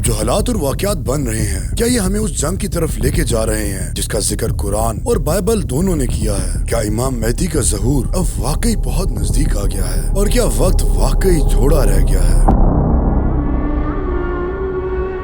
اب جو حالات اور واقعات بن رہے ہیں، کیا یہ ہمیں اس جنگ کی طرف لے کے جا رہے ہیں جس کا ذکر قرآن اور بائبل دونوں نے کیا ہے؟ کیا امام مہدی کا ظہور اب واقعی بہت نزدیک آ گیا ہے، اور کیا وقت واقعی تھوڑا رہ گیا ہے؟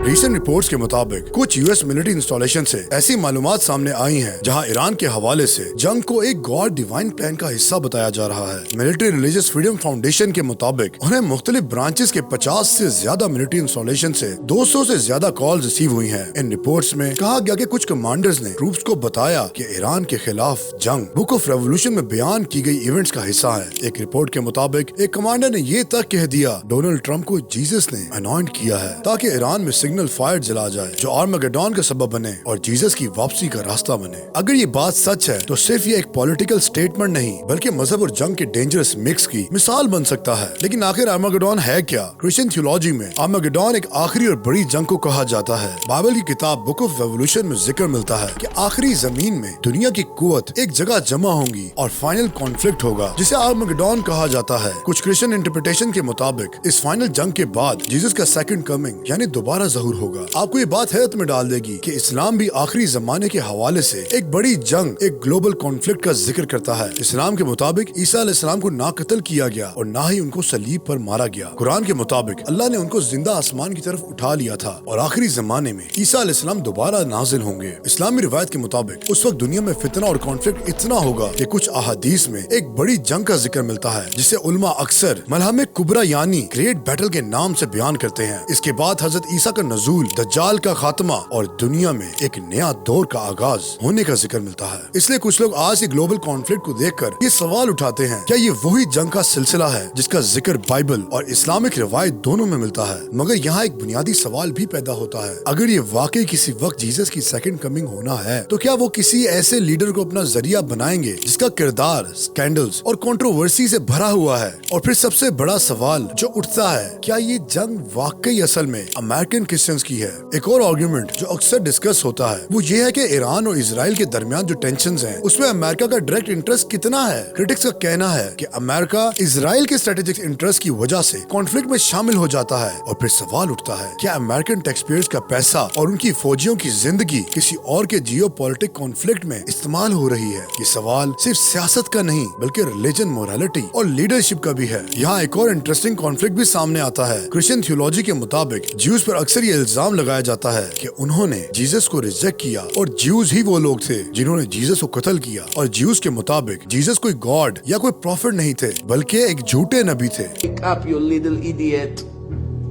ریسنٹ رپورٹس کے مطابق کچھ یو ایس ملٹری انسٹالیشن سے ایسی معلومات سامنے آئی ہیں جہاں ایران کے حوالے سے جنگ کو ایک گاڈ ڈیوائن پلان کا حصہ بتایا جا رہا ہے۔ ملٹری ریلیجس فریڈم فاؤنڈیشن کے مطابق انہیں مختلف برانچز کے 50 سے زیادہ ملٹری انسٹالیشن سے 200 سے زیادہ کال ریسیو ہوئی ہیں۔ ان رپورٹس میں کہا گیا کہ کچھ کمانڈرز نے ٹروپس کو بتایا کہ ایران کے خلاف جنگ بک آف ریولوشن میں بیان کی گئی ایونٹس کا حصہ ہے۔ ایک رپورٹ کے مطابق ایک کمانڈر نے یہ تک کہہ دیا ڈونلڈ ٹرمپ کو جیزس نے انوائنٹ کیا ہے تاکہ ایران میں سگنل فائر جلا جائے جو آرمگیڈون کا سبب بنے اور جیزس کی واپسی کا راستہ بنے۔ اگر یہ بات سچ ہے تو صرف یہ ایک پولیٹیکل سٹیٹمنٹ نہیں بلکہ مذہب اور جنگ کے ڈینجرس مکس کی مثال بن سکتا ہے۔ لیکن آخر آرمگیڈون ہے کیا؟ کرسچن تھیولوجی میں آرمگیڈون ایک آخری اور بڑی جنگ کو کہا جاتا ہے۔ بائبل کی کتاب بک آف ریولوشن میں ذکر ملتا ہے کہ آخری زمین میں دنیا کی قوت ایک جگہ جمع ہوں گی اور فائنل کانفلکٹ ہوگا جسے آرمگیڈون کہا جاتا ہے۔ کچھ کرسچن انٹرپریٹیشن کے مطابق اس فائنل جنگ کے بعد جیزس کا سیکنڈ کمنگ یعنی دوبارہ ظہور ہوگا۔ آپ کو یہ بات حیرت میں ڈال دے گی کہ اسلام بھی آخری زمانے کے حوالے سے ایک بڑی جنگ، ایک گلوبل کانفلکٹ کا ذکر کرتا ہے۔ اسلام کے مطابق عیسیٰ علیہ السلام کو نہ قتل کیا گیا اور نہ ہی ان کو صلیب پر مارا گیا۔ قرآن کے مطابق اللہ نے ان کو زندہ آسمان کی طرف اٹھا لیا تھا اور آخری زمانے میں عیسیٰ علیہ السلام دوبارہ نازل ہوں گے۔ اسلامی روایت کے مطابق اس وقت دنیا میں فتنہ اور کانفلکٹ اتنا ہوگا کہ کچھ احادیث میں ایک بڑی جنگ کا ذکر ملتا ہے جسے علماء اکثر ملحمہ کبریٰ یعنی گریٹ بیٹل کے نام سے بیان کرتے ہیں۔ اس کے بعد حضرت عیسیٰ کا نزول، دجال کا خاتمہ اور دنیا میں ایک نیا دور کا آغاز ہونے کا ذکر ملتا ہے۔ اس لیے کچھ لوگ آج کے گلوبل کانفلکٹ کو دیکھ کر یہ سوال اٹھاتے ہیں، کیا یہ وہی جنگ کا سلسلہ ہے جس کا ذکر بائبل اور اسلامک روایت دونوں میں ملتا ہے؟ مگر یہاں ایک بنیادی سوال بھی پیدا ہوتا ہے، اگر یہ واقعی کسی وقت جیزس کی سیکنڈ کمنگ ہونا ہے تو کیا وہ کسی ایسے لیڈر کو اپنا ذریعہ بنائیں گے جس کا کردار سکینڈلز اور کنٹروورسی سے بھرا ہوا ہے؟ اور پھر سب سے بڑا سوال جو اٹھتا ہے، کیا یہ جنگ واقعی اصل میں امریکن کرسچنز کی ہے؟ ایک اور آرگیومنٹ جو اکثر ڈسکس ہوتا ہے وہ یہ ہے کہ ایران اور اسرائیل کے درمیان جو ٹینشنز ہیں اس میں امریکہ کا ڈائریکٹ انٹرسٹ کتنا ہے۔ کرٹکس کا کہنا ہے کہ امریکہ اسرائیل کے اسٹریٹجک انٹرسٹ کی وجہ سے کانفلکٹ میں شامل ہو جاتا ہے، اور پھر سوال اٹھتا ہے، کیا امریکن ٹیکس پیئرز کا پیسہ اور ان کی فوجیوں کی زندگی کسی اور کے جیو پولیٹک کانفلکٹ میں استعمال ہو رہی ہے؟ یہ سوال صرف سیاست کا نہیں بلکہ ریلیجن، مورالیٹی اور لیڈرشپ کا بھی ہے۔ یہاں ایک اور انٹرسٹنگ کانفلکٹ بھی سامنے آتا ہے۔ کرسچن تھیولوجی کے مطابق جیوز پر اکثر یہ الزام لگایا جاتا ہے کہ انہوں نے جیزس کو ریجیکٹ کیا اور جیوز ہی وہ لوگ تھے جنہوں نے جیزس کو قتل کیا، اور جیوز کے مطابق جیزس کوئی گاڈ یا کوئی پروفٹ نہیں تھے بلکہ ایک جھوٹے نبی تھے۔ Wake up, you little idiot.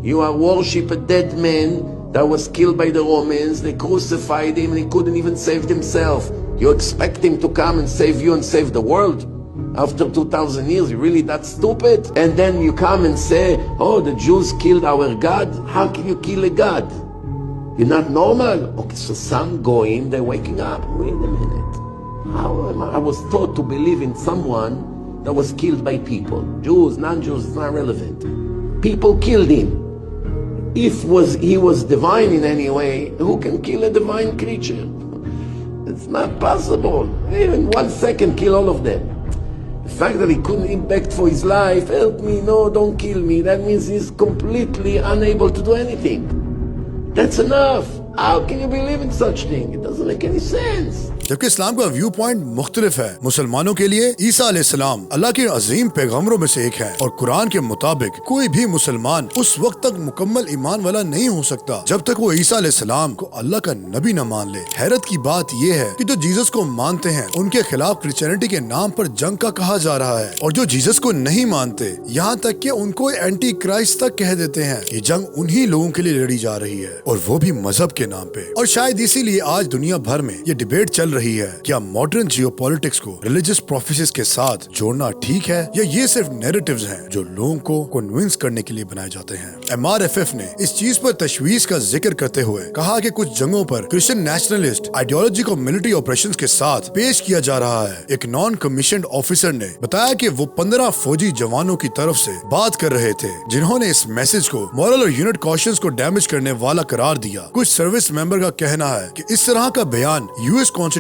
You are worship a dead man that was killed by the Romans. They crucified him and he couldn't even save himself. You expect him to come and save you and save the world? After 2000 years, you really that stupid? And then you come and say, oh, the Jews killed our God. How can you kill a God? You're not normal. Okay, so some go in, they're waking up. Wait a minute. How am I was taught to believe in someone that was killed by people. Jews, non-Jews, it's not relevant. People killed him. If he was divine in any way, who can kill a divine creature? It's not possible. Even 1 second kill all of them. The fact that he couldn't beg for his life, help me, no, don't kill me, that means he's completely unable to do anything. That's enough. How can you believe in such thing? It doesn't make any sense. جبکہ اسلام کا view point مختلف ہے۔ مسلمانوں کے لیے عیسیٰ علیہ السلام اللہ کے عظیم پیغمبروں میں سے ایک ہے، اور قرآن کے مطابق کوئی بھی مسلمان اس وقت تک مکمل ایمان والا نہیں ہو سکتا جب تک وہ عیسیٰ علیہ السلام کو اللہ کا نبی نہ مان لے۔ حیرت کی بات یہ ہے کہ جو جیزس کو مانتے ہیں ان کے خلاف کرسچینٹی کے نام پر جنگ کا کہا جا رہا ہے، اور جو جیزس کو نہیں مانتے یہاں تک کہ ان کو اینٹی کرائسٹ تک کہہ دیتے ہیں۔ یہ جنگ انہی لوگوں کے لیے لڑی جا رہی ہے، اور وہ بھی مذہب کے نام پہ۔ اور شاید اسی لیے آج دنیا بھر میں یہ ڈیبیٹ چل رہی ہے، کیا ماڈرن جیو پولیٹکس کو ریلیجس پروفیسیز کے ساتھ جوڑنا ٹھیک ہے، یا یہ صرف نیریٹیوز ہیں جو لوگوں کو کنونس کرنے کے لیے بنائے جاتے ہیں۔ MRFF نے اس چیز پر تشویش کا ذکر کرتے ہوئے کہا کہ کچھ جنگوں پر کرسچن نیشنلسٹ آئیڈیالوجی کو ملٹری آپریشنز کے ساتھ پیش کیا جا رہا ہے۔ ایک نان کمیشنڈ آفیسر نے بتایا کہ وہ 15 فوجی جوانوں کی طرف سے بات کر رہے تھے جنہوں نے اس میسج کو مورل اور یونٹ کوشنز کو ڈیمیج کرنے والا قرار دیا۔ کچھ سروس ممبر کا کہنا ہے کہ اس طرح کا بیان US